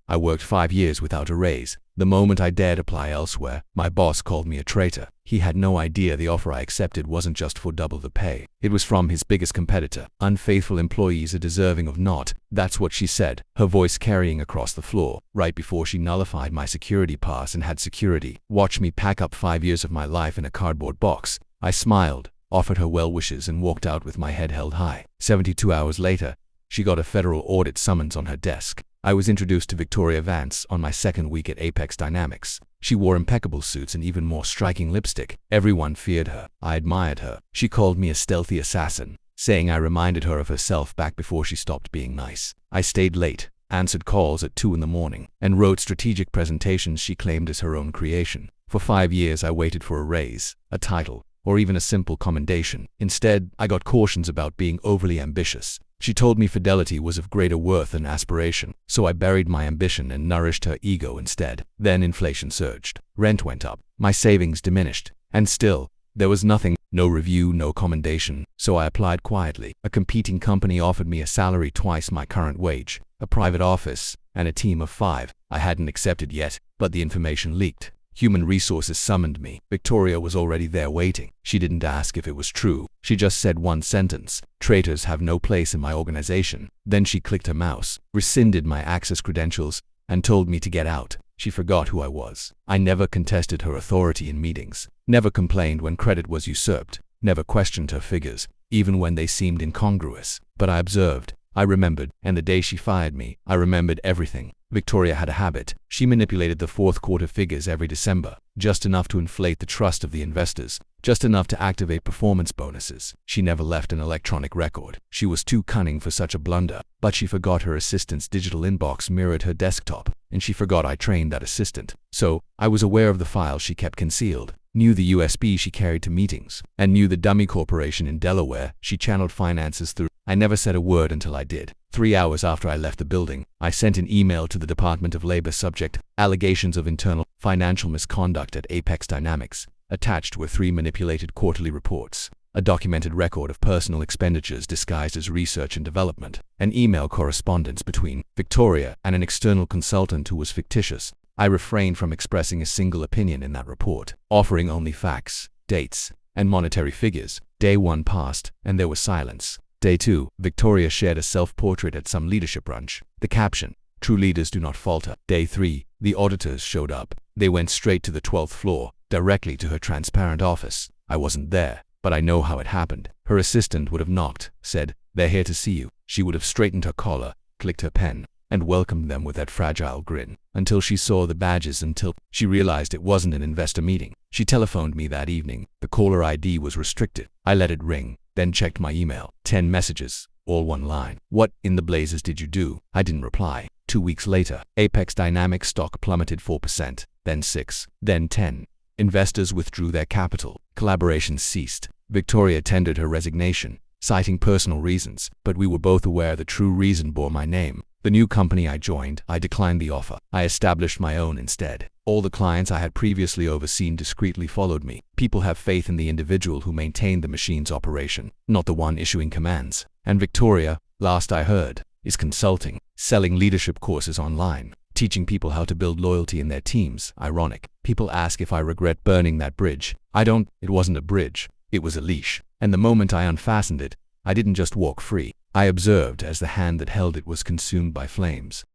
I worked 5 years without a raise. The moment I dared apply elsewhere, my boss called me a traitor. He had no idea the offer I accepted wasn't just for double the pay. It was from his biggest competitor. Unfaithful employees are deserving of not. That's what she said, her voice carrying across the floor, right before she nullified my security pass and had security watch me pack up 5 years of my life in a cardboard box. I smiled, offered her well wishes, and walked out with my head held high. 72 hours later, she got a federal audit summons on her desk. I was introduced to Victoria Vance on my second week at Apex Dynamics. She wore impeccable suits and even more striking lipstick. Everyone feared her. I admired her. She called me a stealthy assassin, saying I reminded her of herself back before she stopped being nice. I stayed late, answered calls at 2 in the morning, and wrote strategic presentations she claimed as her own creation. For 5 years I waited for a raise, a title, or even a simple commendation. Instead, I got cautions about being overly ambitious. She told me fidelity was of greater worth than aspiration, so I buried my ambition and nourished her ego instead. Then inflation surged. Rent went up. My savings diminished. And still, there was nothing, no review, no commendation, so I applied quietly. A competing company offered me a salary twice my current wage, a private office, and a team of 5. I hadn't accepted yet, but the information leaked. Human Resources summoned me. Victoria was already there waiting. She didn't ask if it was true. She just said one sentence: "Traitors have no place in my organization." Then she clicked her mouse, rescinded my access credentials, and told me to get out. She forgot who I was. I never contested her authority in meetings, never complained when credit was usurped, never questioned her figures, even when they seemed incongruous. But I observed, I remembered, and the day she fired me, I remembered everything. Victoria had a habit. She manipulated the fourth quarter figures every December, just enough to inflate the trust of the investors, just enough to activate performance bonuses. She never left an electronic record. She was too cunning for such a blunder, but she forgot her assistant's digital inbox mirrored her desktop, and she forgot I trained that assistant. So, I was aware of the files she kept concealed, knew the USB she carried to meetings, and knew the dummy corporation in Delaware she channeled finances through. I never said a word until I did. 3 hours after I left the building, I sent an email to the Department of Labor subject: allegations of internal financial misconduct at Apex Dynamics. Attached were 3 manipulated quarterly reports, a documented record of personal expenditures disguised as research and development, an email correspondence between Victoria and an external consultant who was fictitious. I refrained from expressing a single opinion in that report, offering only facts, dates, and monetary figures. Day 1 passed, and there was silence. Day 2, Victoria shared a self-portrait at some leadership brunch. The caption: "True leaders do not falter." Day 3, the auditors showed up. They went straight to the 12th floor, directly to her transparent office. I wasn't there, but I know how it happened. Her assistant would have knocked, said, "They're here to see you." She would have straightened her collar, clicked her pen, and welcomed them with that fragile grin, until she saw the badges, until she realized it wasn't an investor meeting. She telephoned me that evening. The caller ID was restricted. I let it ring, then checked my email. 10 messages, all one line. "What in the blazes did you do?" I didn't reply. 2 weeks later, Apex Dynamics stock plummeted 4%, then 6%, then 10%. Investors withdrew their capital. Collaboration ceased. Victoria tendered her resignation, citing personal reasons, but we were both aware the true reason bore my name. The new company I joined, I declined the offer. I established my own instead. All the clients I had previously overseen discreetly followed me. People have faith in the individual who maintained the machine's operation, not the one issuing commands. And Victoria, last I heard, is consulting, selling leadership courses online, teaching people how to build loyalty in their teams. Ironic. People ask if I regret burning that bridge. I don't. It wasn't a bridge. It was a leash. And the moment I unfastened it, I didn't just walk free. I observed as the hand that held it was consumed by flames.